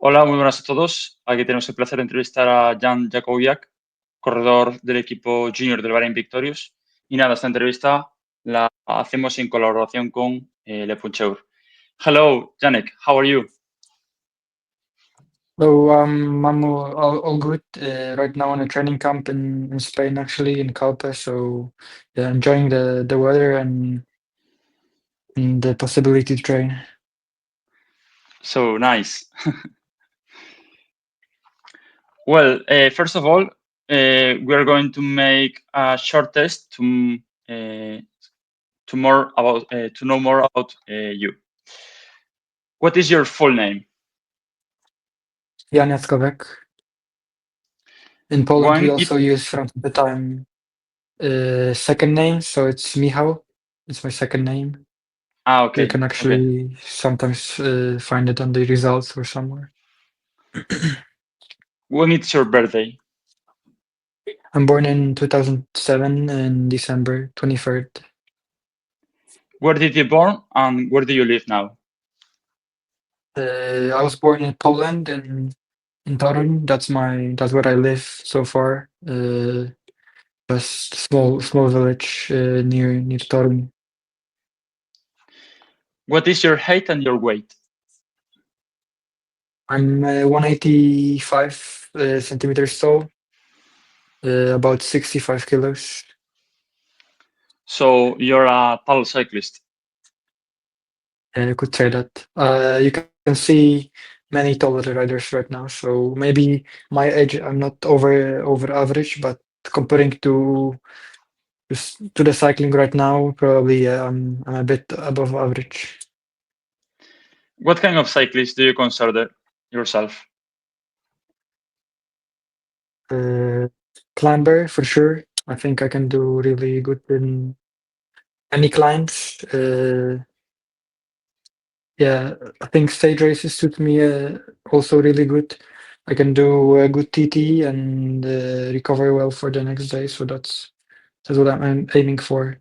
Hola, muy buenas a todos. Aquí tenemos el placer de entrevistar a Janek Jackowiak, corredor del equipo junior del Bahrain Victorious. Y nada, esta entrevista la hacemos en colaboración con Le Puncheur. Hello, Janek, how are you? So I'm all good right now in a training camp in Spain, actually in Calpe. So yeah, enjoying the weather and the possibility to train. So nice. Well, first of all, we are going to make a short test to know more about you. What is your full name? Janek Jackowiak. In Poland, we When it also use from the time second name, so it's Michał. It's my second name. You okay, can okay. actually sometimes find it on the results or somewhere. When it's your birthday? I'm born in 2007 in December 23rd. Where did you born and where do you live now? I was born in Poland in Toruń. That's where I live so far. Just small village near Toruń. What is your height and your weight? I'm 185 centimeters tall, about 65 kilos. So you're a tall cyclist. Yeah, you could say that. You can see many taller riders right now. So maybe my age, I'm not over average, but comparing to the cycling right now, probably I'm a bit above average. What kind of cyclist do you consider yourself? Uh, Climber for sure. I think I can do really good in any climbs. Yeah, I think stage races suit me also really good. I can do a good TT and recover well for the next day. So that's what I'm aiming for.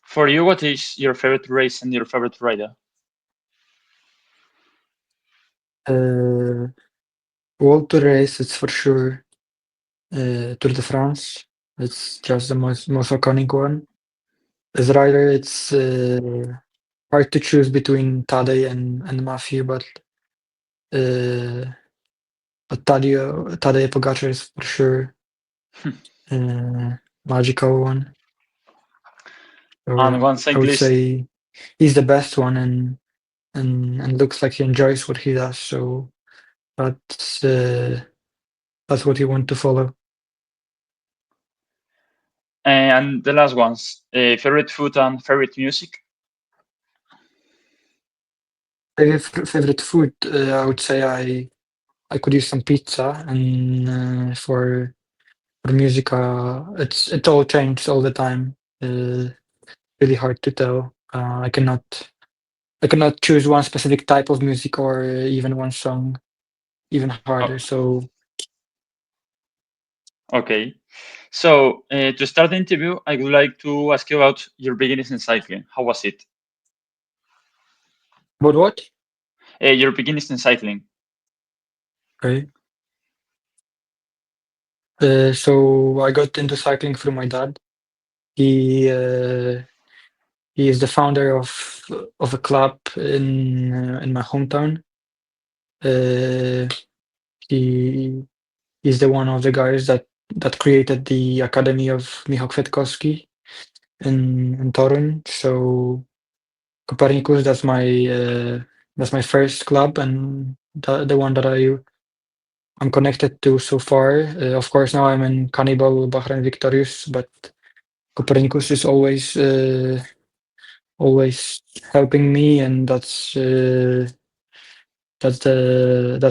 For you, what is your favorite race and your favorite rider? Uh, World Tour race, it's for sure Tour de France. It's just the most iconic one. As a rider, it's hard to choose between Tadej and Matthew, uh, but Tadej Pogacar is for sure magical one. And So one I would cyclist, say he's the best one, and looks like he enjoys what he does. So that's uh, that's what you want to follow. and the last ones, favorite food and favorite music? Favorite food, I would say I could use some pizza, and for music, it all changes all the time. Really hard to tell. I cannot choose one specific type of music or even one song. Even harder. Oh, So okay. So to start the interview, I would like to ask you about your beginnings in cycling. How was it? but what? Your beginnings in cycling. Okay. So I got into cycling through my dad. He uh, he is the founder of a club in my hometown. Uh, he he's the one of the guys that created the academy of Michał Kwiatkowski in Toruń. So Copernicus, that's my first club and the one that I'm connected to so far. Of course, now I'm in Cannibal Bahrain Victorious, but Copernicus is always helping me, and that's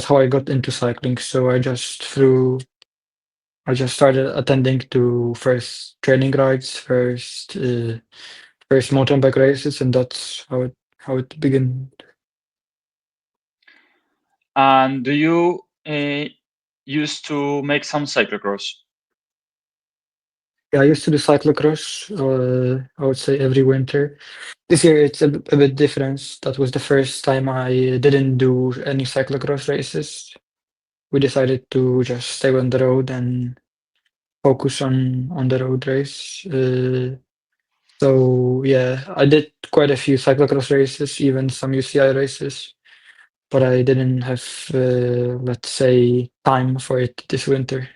how I got into cycling. So I just started attending to first training rides, first mountain bike races, and that's how it began. And do you used to make some cyclocross? Yeah, I used to do cyclocross, I would say every winter. This year it's a bit different. That was the first time I didn't do any cyclocross races. We decided to just stay on the road and focus on the road race. So yeah, I did quite a few cyclocross races, even some UCI races, but I didn't have, let's say, time for it this winter.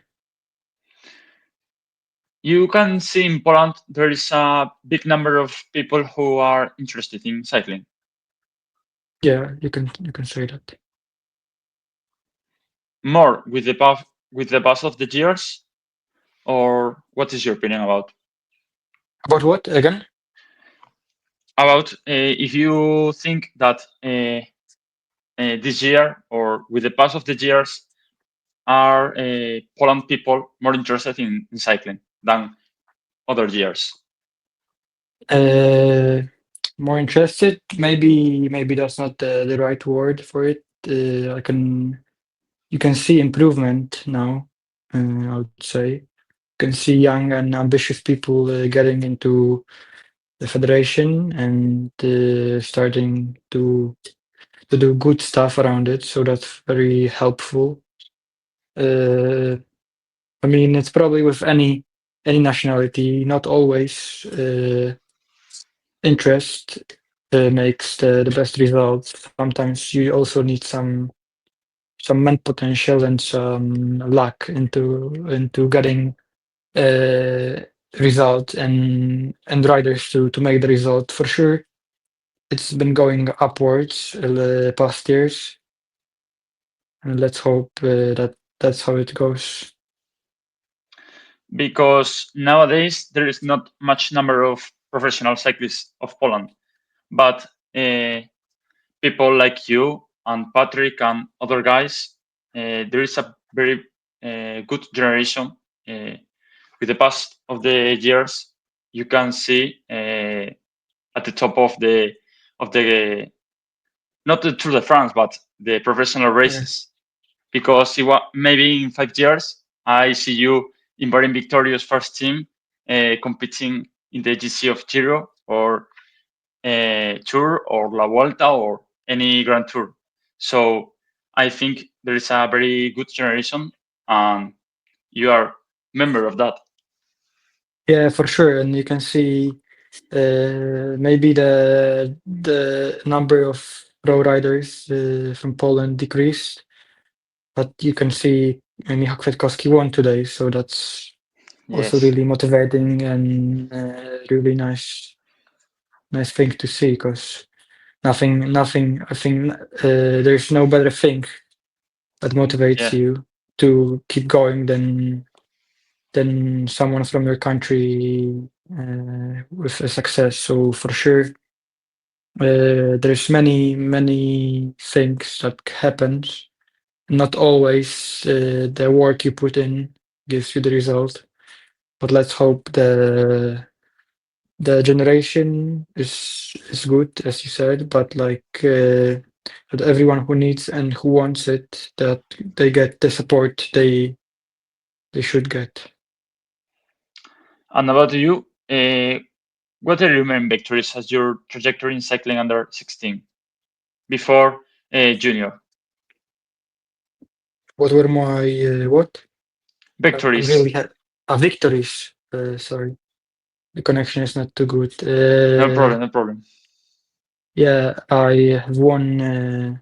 You can see in Poland there is a big number of people who are interested in cycling. Yeah, you can say that. More with the pass of the years, or what is your opinion About what again? if you think that this year or with the pass of the years are Poland people more interested in cycling than other years? Uh, More interested? Maybe that's not the right word for it. You can see improvement now. I would say you can see young and ambitious people getting into the federation and starting to do good stuff around it. So that's very helpful. Uh, I mean, it's probably with any nationality, not always interest makes the best results. Sometimes you also need some man potential and some luck into getting uh, result and riders to make the result. For sure, it's been going upwards the past years, and let's hope that that's how it goes. Because nowadays there is not much number of professional cyclists of Poland, but people like you and Patrick and other guys, there is a very good generation. With the past of the years, you can see at the top of the not the Tour de France, but the professional Yeah. races. Because maybe in 5 years, I see you in Bahrain Victorious first team competing in the GC of Giro or Tour or La Vuelta or any Grand Tour. So I think there is a very good generation, and you are member of that. Yeah, for sure. And you can see maybe the number of pro riders from Poland decreased, but you can see Michał Kwiatkowski won today, so that's also Yes. really motivating and really nice thing to see because nothing I think there's no better thing that motivates Yeah. you to keep going than someone from your country with a success. So for sure, there's many things that happens. Not always the work you put in gives you the result, but let's hope the generation is good, as you said, but like that everyone who needs and who wants it, that they get the support they should get. And about you, what are your main victories as your trajectory in cycling under 16 before junior What were my what? I'm really victories? victories. Sorry, the connection is not too good. No problem, no problem. Yeah, I have won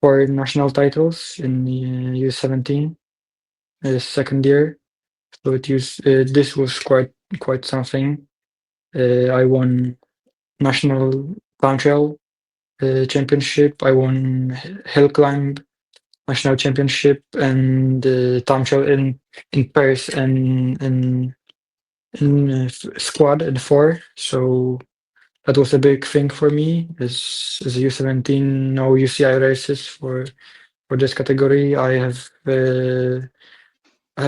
4 national titles in U17, second year. So this was quite something. I won national time trial championship. I won hill climb national championship and time trial in pairs and in squad and four. So that was a big thing for me. As a U17, no UCI races for this category. I have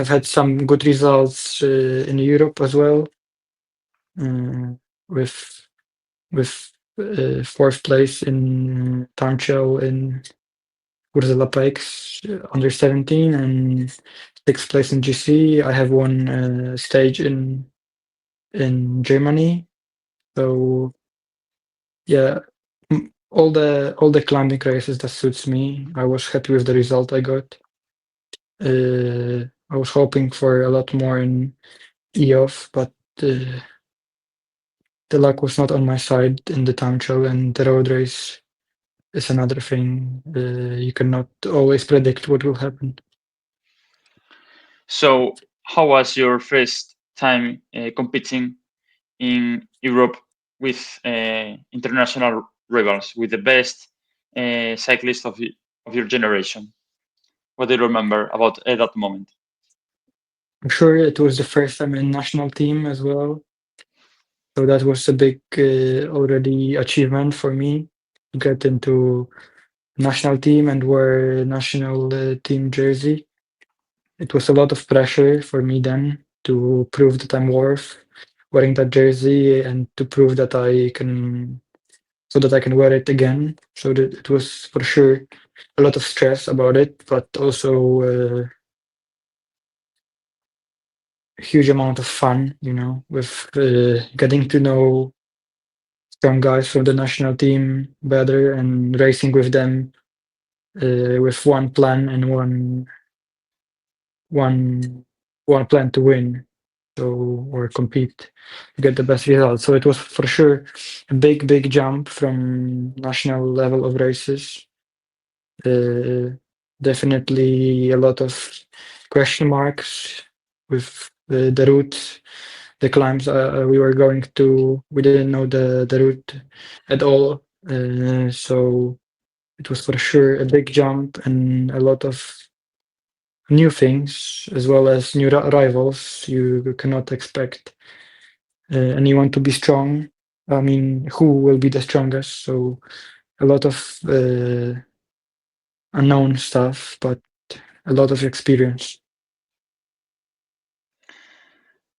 had some good results in Europe as well, uh, with with fourth place in time trial in Ursula Pikes under 17 and sixth place in GC. I have won stage in Germany. So yeah, all the climbing races that suits me. I was happy with the result I got. I was hoping for a lot more in EOF, but the luck was not on my side in the town show, and the road race is another thing. You cannot always predict what will happen. So, how was your first time competing in Europe with international rivals, with the best cyclists of your generation? What do you remember about that moment? I'm sure it was the first time in national team as well, so that was a big already achievement for me to get into national team and wear national team jersey. It was a lot of pressure for me then to prove that I'm worth wearing that jersey and to prove that I can so that I can wear it again. So that it was for sure a lot of stress about it, but also a huge amount of fun, with getting to know strong guys from the national team better and racing with them with one plan and one one plan to win, or compete to get the best results. So it was for sure a big jump from national level of races. Uh, Definitely a lot of question marks with the route, the climbs we were going to. We didn't know the route at all, so it was for sure a big jump and a lot of new things as well as new rivals. You cannot expect anyone to be strong. I mean, who will be the strongest? So a lot of unknown stuff, but a lot of experience.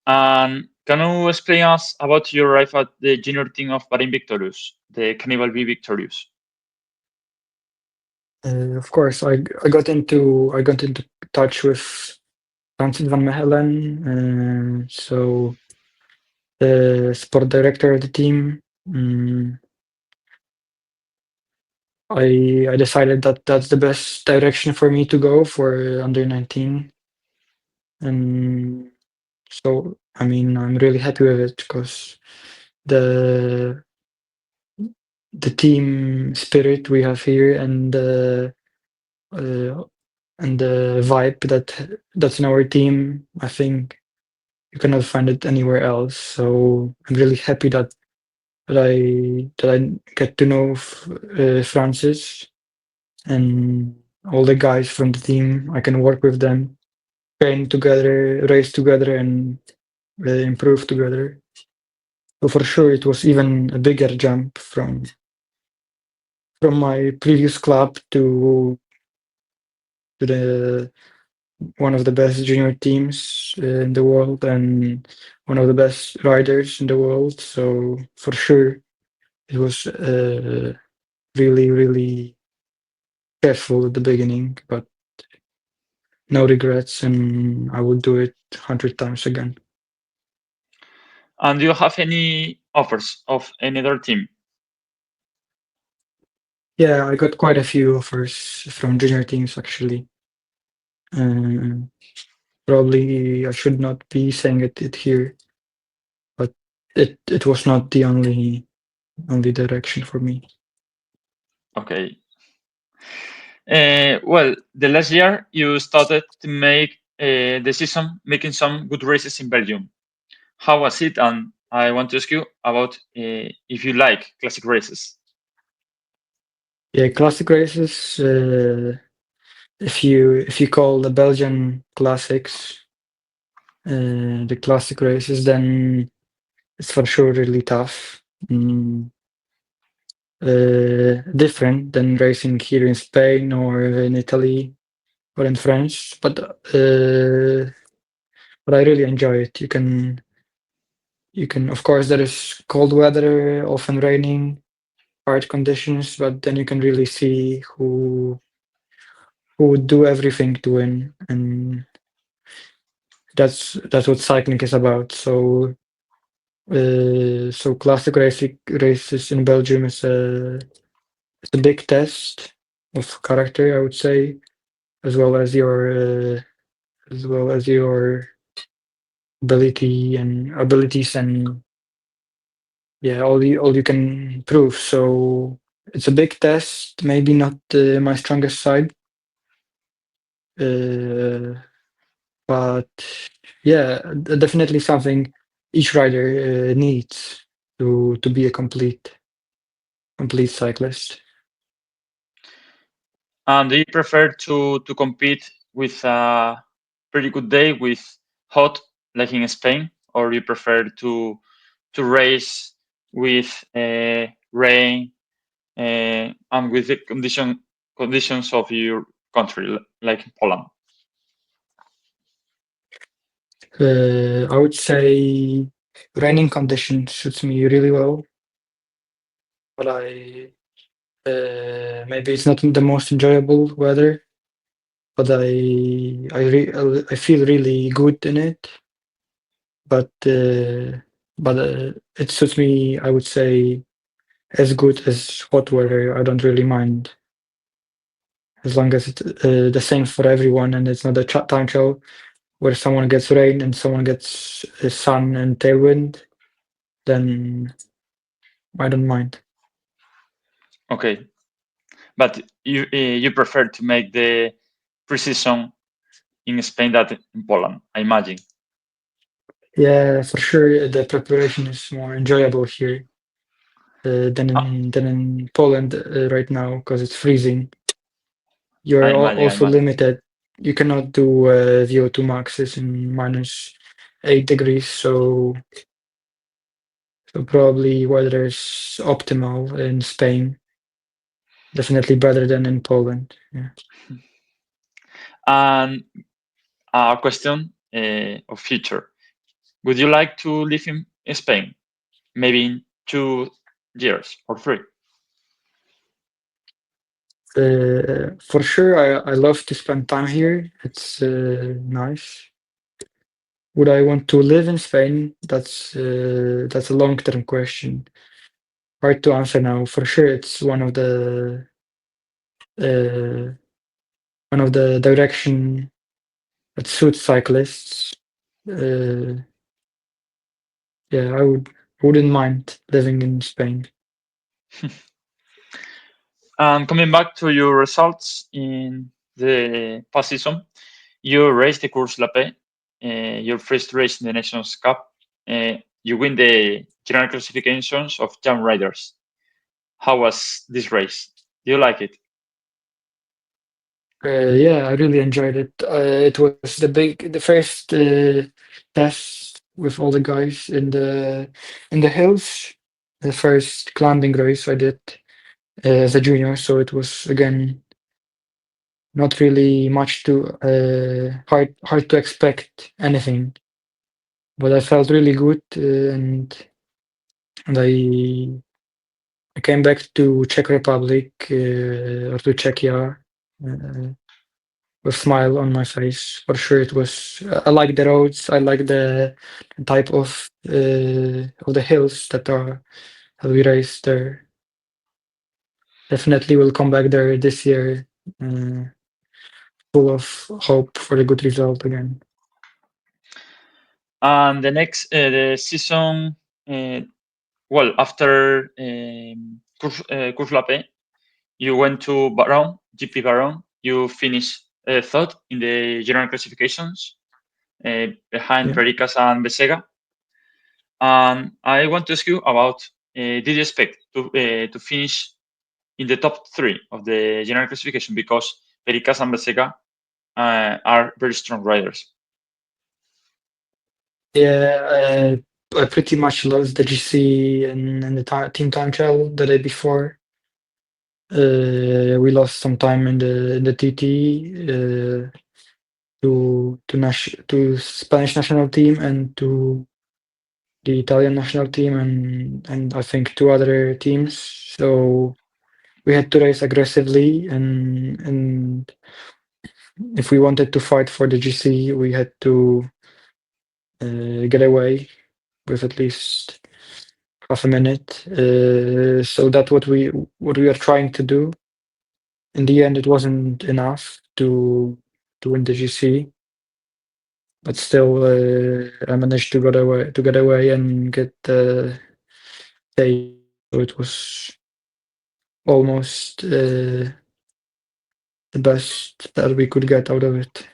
And can you explain us about your arrival at the junior team of Bahrain Victorious, the Cannibal B Victorious? Of course, I got into touch with Francis van Mechelen, so the sport director of the team. I decided that that's the best direction for me to go for under 19, and so I mean I'm really happy with it because the the team spirit we have here uh, and the vibe that's in our team, I think you cannot find it anywhere else. So I'm really happy that I get to know Francis and all the guys from the team. I can work with them, train together, race together, and improve together. So for sure, it was even a bigger jump from my previous club to the one of the best junior teams in the world and one of the best riders in the world. So for sure, it was really stressful at the beginning, but no regrets, and I would do it 100 times again. And do you have any offers of any other team? Yeah, I got quite a few offers from junior teams actually. Um, Probably I should not be saying it here, but it was not the only direction for me. Okay. Well, the last year you started to make the season making some good races in Belgium. How was it? And I want to ask you about if you like classic races. Yeah, classic races. If you call the Belgian classics the classic races, then it's for sure really tough. Different than racing here in Spain or in Italy or in France, but I really enjoy it. You can of course there is cold weather, often raining, hard conditions, but then you can really see who would do everything to win. And that's what cycling is about. So classic races in Belgium is a big test of character, I would say, as well as your abilities and yeah, all you can prove. So it's a big test, maybe not my strongest side, uh, but yeah, definitely something each rider needs to be a complete cyclist. And do you prefer to compete with a pretty good day with hot, like in Spain, or you prefer to race with rain and with the conditions of your country, like in Poland? I would say raining conditions suits me really well, but maybe it's not the most enjoyable weather, but I feel really good in it. But it suits me, I would say, as good as hot weather. I don't really mind as long as it's the same for everyone, and it's not a time trial where someone gets rain and someone gets sun and tailwind. Then I don't mind. Okay, but you prefer to make the pre-season in Spain than in Poland, I imagine. Yeah, for sure. The preparation is more enjoyable here Ah, than in Poland right now because it's freezing. You're I also imagine. limited. You cannot do VO2 maxes in -8 degrees, so probably weather is optimal in Spain. Definitely better than in Poland. Yeah. And a question of future. Would you like to live in Spain? Maybe in 2 years or three? For sure, I love to spend time here. It's nice. Would I want to live in Spain? That's a long-term question. Hard to answer now. For sure, it's uh, one of the direction that suits cyclists. Uh, yeah, wouldn't mind living in Spain. And coming back to your results in the past season, you raced the Course La Paix, your first race in the Nations Cup. You win the general classifications of young riders. How was this race? Do you like it? Yeah, I really enjoyed it. It was the first test with all the guys in the hills. The first climbing race I did as a junior, so it was again not really much to hard to expect anything. But I felt really good, and I came back to Czech Republic or to Czechia with smile on my face. For sure, it was. I like the roads. I like the type of the hills that we raced there. Definitely will come back there this year, uh, full of hope for a good result again. And the next the season, well, after Course La Paix, you went to Baron, GP Baron. You finished third in the general classifications behind Yeah. Pericas and Besega. And I want to ask you about did you expect to finish in the top three of the general classification because Pericas and Besega are very strong riders. Yeah, I pretty much lost the GC and the team time trial the day before. We lost some time in the TT to Spanish national team and to the Italian national team and I think two other teams. So we had to race aggressively and if we wanted to fight for the GC, we had to get away with at least half a minute. So that's what we are trying to do. In the end, it wasn't enough to win the GC, but still, I managed to get away and get the day. So it was almost the best that we could get out of it.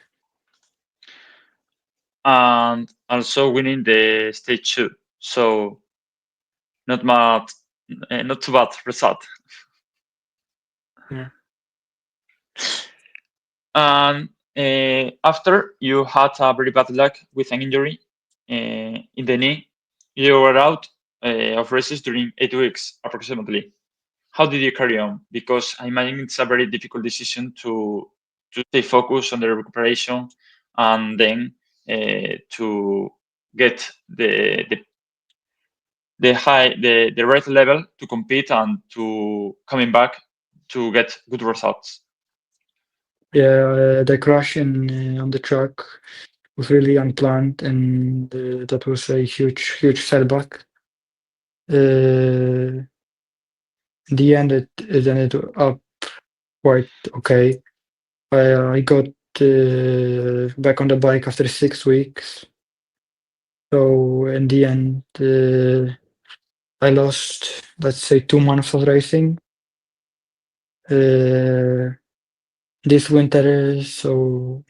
And also winning the stage 2. So not bad, not too bad result. Yeah. And after you had a very bad luck with an injury in the knee, you were out of races during 8 weeks approximately. How did you carry on? Because I imagine it's a very difficult decision to stay focused on the recuperation and then to get the right level to compete and to coming back to get good results. Yeah, the crash on the track was really unplanned, and that was a huge setback. In the end, it ended up quite okay. I got back on the bike after 6 weeks. So in the end, I lost, let's say, 2 months of racing this winter. So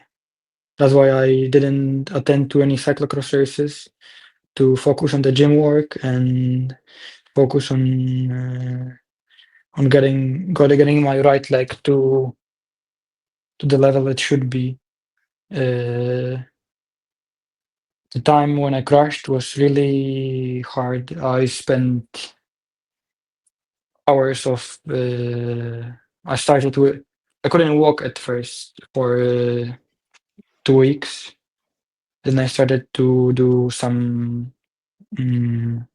that's why I didn't attend to any cyclocross races, to focus on the gym work and focus on getting my right leg to the level it should be. The time when I crashed was really hard. I spent hours of I started with I couldn't walk at first for 2 weeks. Then I started to do some mm,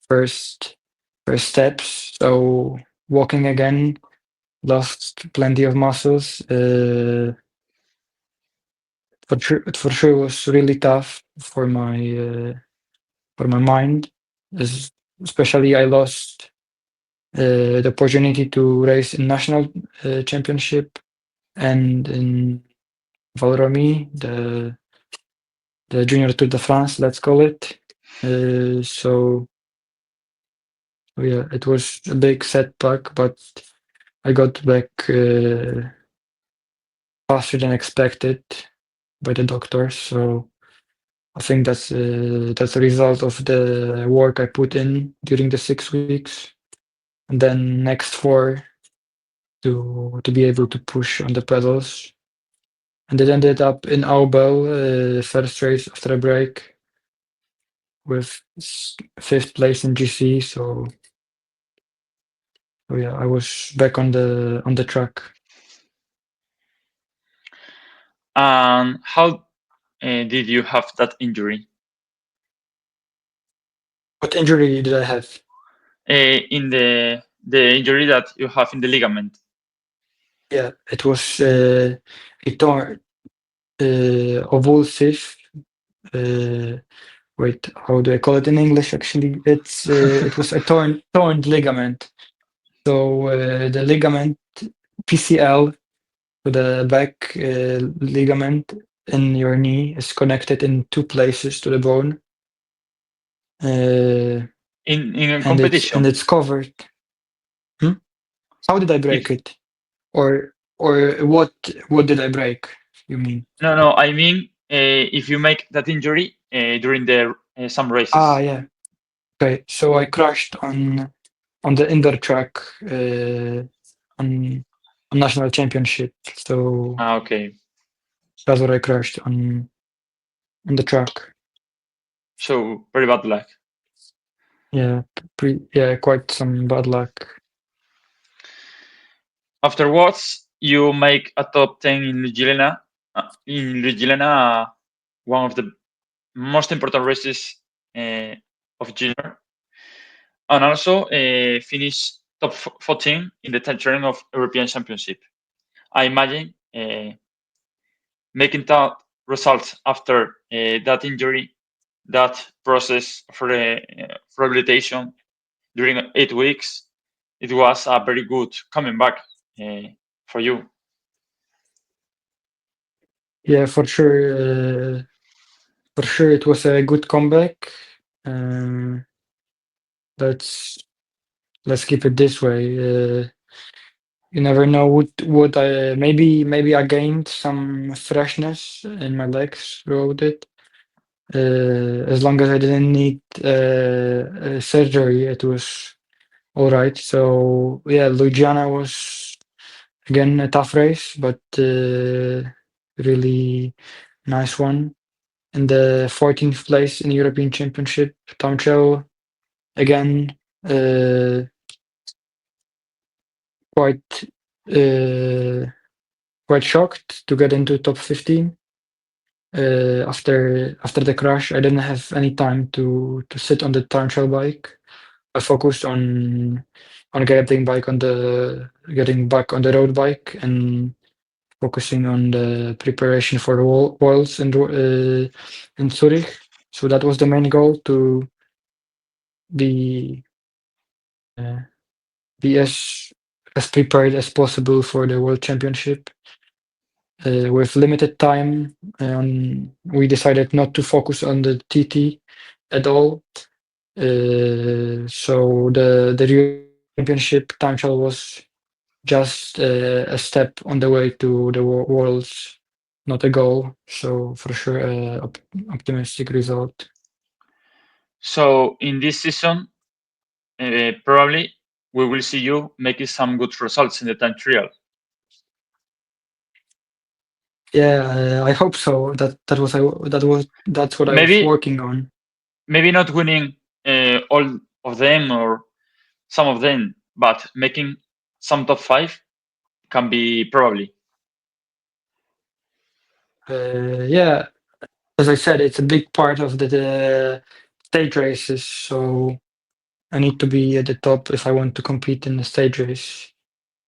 first first steps. So walking again, lost plenty of muscles. For sure was really tough for my mind. Especially I lost the opportunity to race in national championship and in Valromie, the Junior Tour de France, let's call it. So yeah, it was a big setback, but I got back faster than expected by the doctors. So I think that's a result of the work I put in during the 6 weeks, and then next 4 to be able to push on the pedals. And it ended up in Aubel, first race after a break, with fifth place in GC. So yeah, I was back on the track. And how did you have that injury? What injury did I have? In the injury that you have in the ligament. Yeah, it was a torn avulsive. Uh, Wait, how do I call it in English? Actually, it was a torn ligament. So the ligament PCL, so the back ligament in your knee, is connected in 2 places to the bone, In and competition. it's covered. Hmm? How did I If break it? Or what did I break? You mean? no, I mean if you make that injury during the some Ah, races. yeah. Okay. So I crashed on the indoor track on national championship. So Ah, okay. that's what I crashed on the track. So very bad luck. Yeah, quite some bad luck. Afterwards, you make a top 10 in Ljubljana. In Ljubljana, one of the most important races of junior, and also finish top 14 in the time of European Championship. I imagine making that results after that injury that process for rehabilitation during 8 weeks, it was a very good coming back for you. Yeah, for sure. For sure, it was a good comeback. Let's let's keep it this way. You never know what I maybe I gained some freshness in my legs throughout it. As long as I didn't need surgery, it was all right. So yeah, Louisiana was again a tough race, but really nice one. In the 14th place in the European Championship, Tom Chow again uh, quite uh, quite shocked to get into top 15. After the crash, I didn't have any time to sit on the time trial bike. I focused on getting back on the road bike and focusing on the preparation for the Worlds in Zurich. So that was the main goal, to be uh, be as prepared as possible for the World Championship. With limited time, we decided not to focus on the TT at all. So the European Championship time trial was just a step on the way to the Worlds, not a goal. So for sure, optimistic result. So in this season, probably we will see you making some good results in the time trial. Yeah, I hope so. That's what I was Maybe working on. maybe not winning all of them or some of them, but making some top five can be probably. Yeah, as I said, it's a big part of the stage races, so I need to be at the top if I want to compete in the stage race.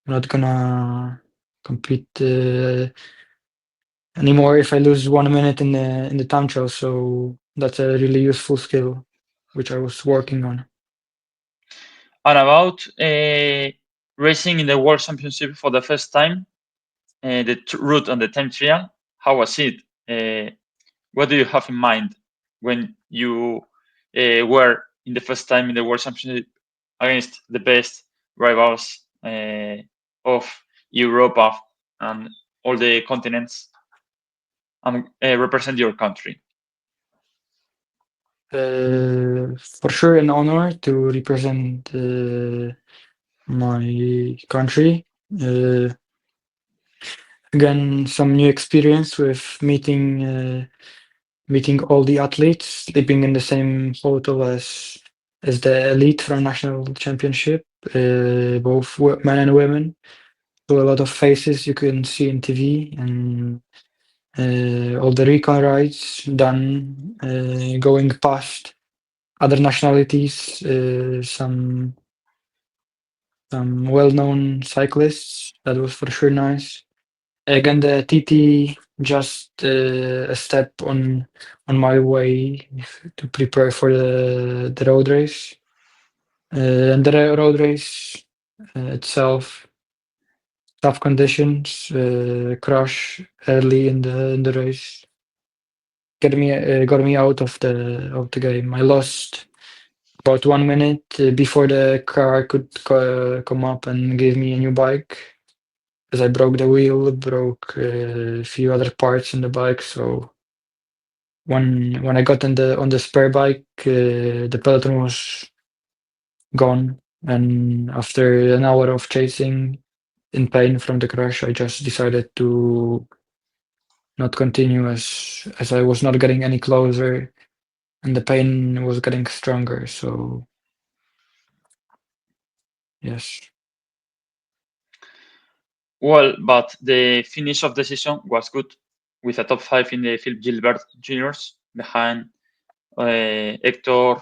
I'm not gonna compete anymore if I lose 1 minute in the time trial. So that's a really useful skill, which I was working on. And about racing in the World Championship for the first time, the route on the time trial, how was it? What do you have in mind when you were in the first time in the World Championship against the best rivals of Europe and all the continents and represent your country? For sure, an honor to represent my country. Uh, Again, some new experience with meeting all the athletes, sleeping in the same hotel as the elite from national championship, both men and women. So a lot of faces you can see in TV, and all the recon rides done, going past other nationalities, some well-known cyclists. That was for sure nice. Again, the TT just a step on my way to prepare for the road race. And the road race itself, tough conditions, crash early in the race, got me out of the game. I lost about 1 minute before the car could come up and give me a new bike, as I broke the wheel, broke a few other parts in the bike. So when I got on the spare bike, the peloton was gone, and after an hour of chasing in pain from the crash, I just decided to not continue, as I was not getting any closer and the pain was getting stronger. So yes. Well, but the finish of the season was good with a top five in the Philip Gilbert Juniors behind Hector,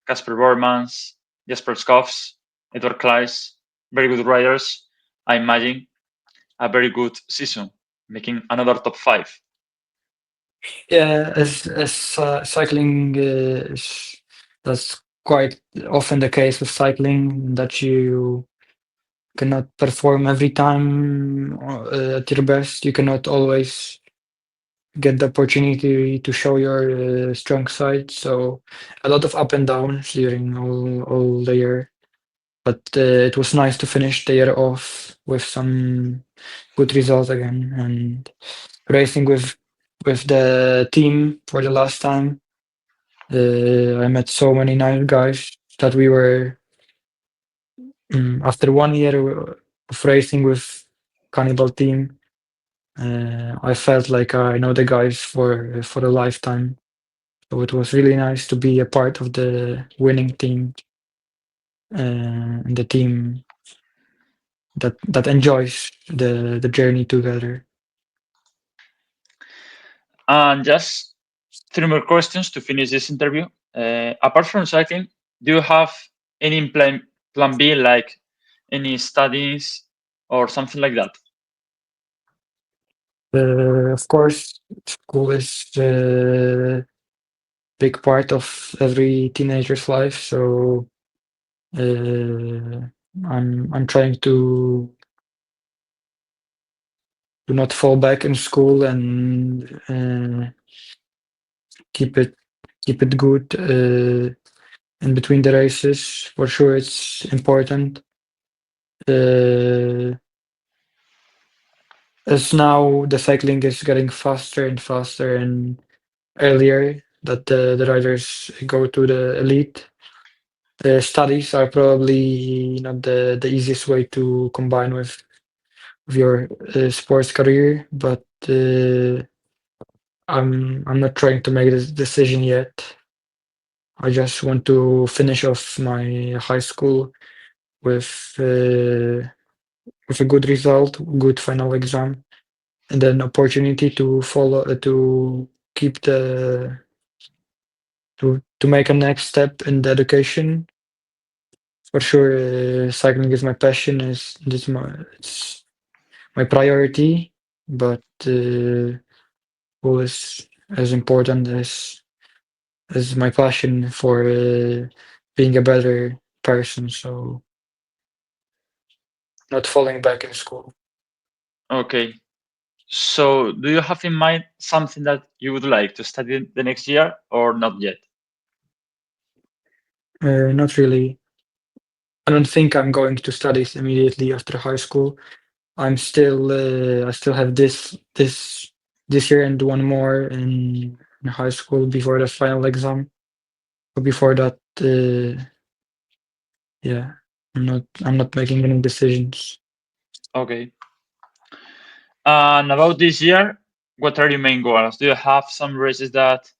Casper Bormans, Jasper Skoffs, Edward Kleis, very good riders. I imagine a very good season, making another top five. Yeah, cycling is that's quite often the case with cycling that you cannot perform every time at your best. You cannot always get the opportunity to show your strong side. So a lot of up and downs during all the year. But it was nice to finish the year off with some good results again and racing with the team for the last time. I met so many nice guys that we were after 1 year of racing with Cannibal team. I felt like I know the guys for a lifetime. So it was really nice to be a part of the winning team and the team that enjoys the journey together. And just three more questions to finish this interview. Apart from cycling, do you have any plan B, like any studies or something like that? Of course, school is a big part of every teenager's life. So I'm trying to not fall back in school and keep it keep it good in between the races. For sure, it's important. Uh, as now the cycling is getting faster and faster and earlier that the riders go to the elite. Studies are probably not the easiest way to combine with your sports career, but I'm not trying to make this decision yet. I just want to finish off my high school with uh, with a good result, good final exam, and then opportunity to follow to keep the to make a next step in the education. For sure, cycling is my passion. Is this my it's my priority, but school is as important as my passion for being a better person. So not falling back in school. Okay. So, do you have in mind something that you would like to study the next year or not yet? Not really. I don't think I'm going to studies immediately after high school. I still have this year and one more in high school before the final exam. But before that, yeah, I'm not making any decisions. Okay. And about this year, what are your main goals? Do you have some races that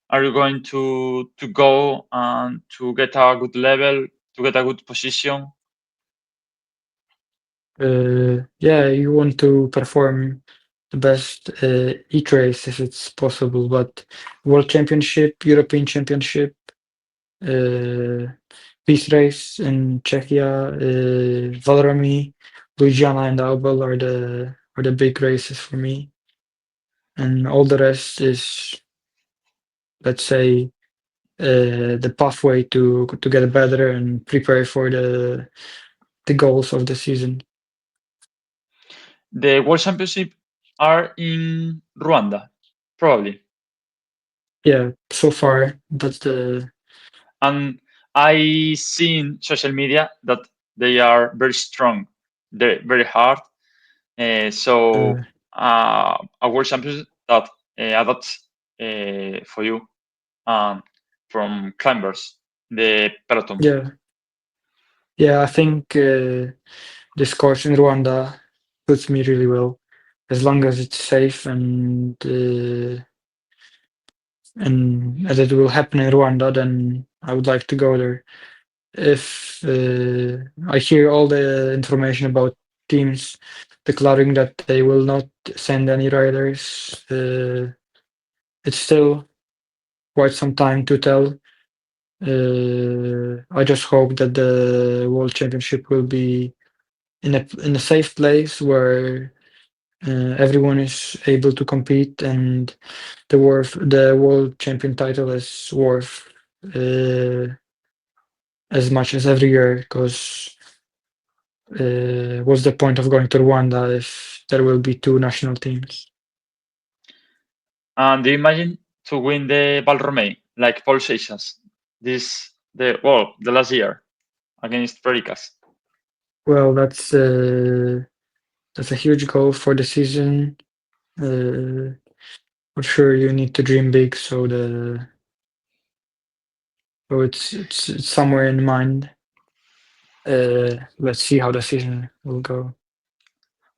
are you going to go and to get a good level, to get a good position? Yeah, you want to perform the best each race if it's possible, but World Championship, European Championship, uh, Peace Race in Czechia, Valorami, Louisiana, and Albel are the big races for me, and all the rest is, let's say, the pathway to get better and prepare for the goals of the season. The World Championship are in Rwanda, probably. Yeah, so far that's the And I see in social media that they are very strong, they're very hard. uh, A World Championship that adapts for you um, from climbers, the peloton. yeah. Yeah, I think this course in Rwanda suits me really well, as long as it's safe and as it will happen in Rwanda, then I would like to go there. If I hear all the information about teams declaring that they will not send any riders, it's still quite some time to tell. I just hope that the World Championship will be in a safe place where Everyone is able to compete, and the world champion title is worth as much as every year. Because what's the point of going to Rwanda if there will be two national teams? And do you imagine to win the Valromei like Paul Seixas the last year against Pericas? Well, that's a huge goal for the season. For sure, you need to dream big, so it's somewhere in mind. Let's see how the season will go.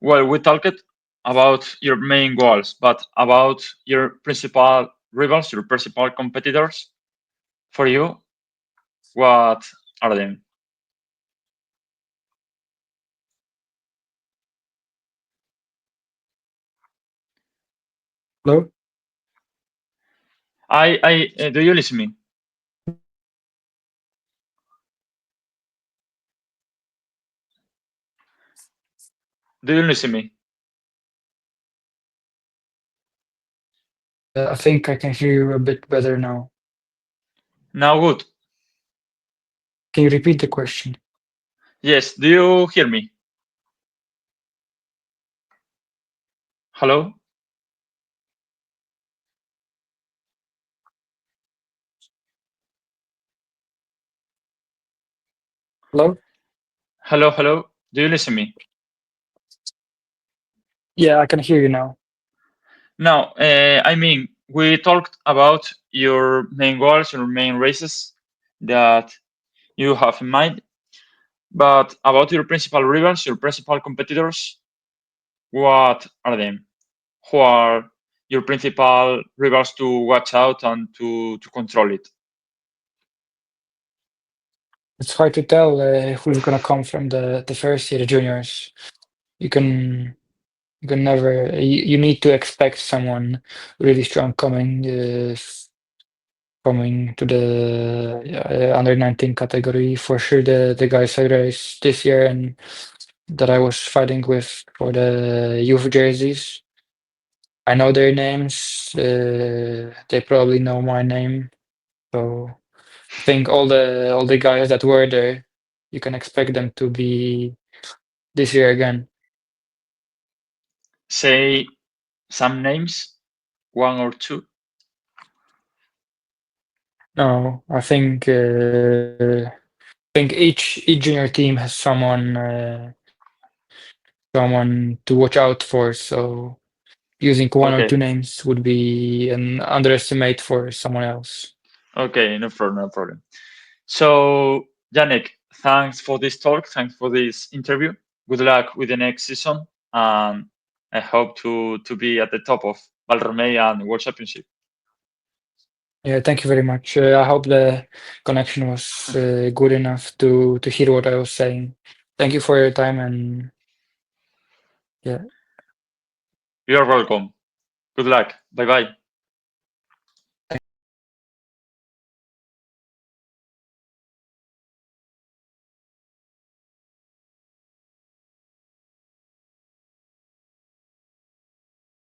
Well, we talked about your main goals, but about your principal rivals, your principal competitors. For you, what are them? Hello? Do you listen me? Do you listen me? I think I can hear you a bit better now. Now good. Can you repeat the question? Yes, do you hear me? Hello? Hello? Hello, hello. Do you listen me? Yeah, I can hear you now. Now, I mean, we talked about your main goals, your main races that you have in mind, but about your principal rivals, your principal competitors, what are them? Who are your principal rivals to watch out and to control it? It's hard to tell who's gonna come from the first year, the juniors. You can you can never you need to expect someone really strong coming to the under 19 category. For sure, the guys I raced this year and that I was fighting with for the youth jerseys. I know their names. They probably know my name. So I think all the guys that were there, you can expect them to be this year again. Say some names, one or two. No, I think each junior team has someone to watch out for. So using one or two Okay, names would be an underestimate for someone else. okay, no problem, no problem. So, Janek, thanks for this talk. Thanks for this interview. Good luck with the next season. And I hope to be at the top of Valromey and World Championship. Yeah, thank you very much. I hope the connection was good enough to hear what I was saying. Thank you for your time and yeah. You're welcome. Good luck. Bye bye.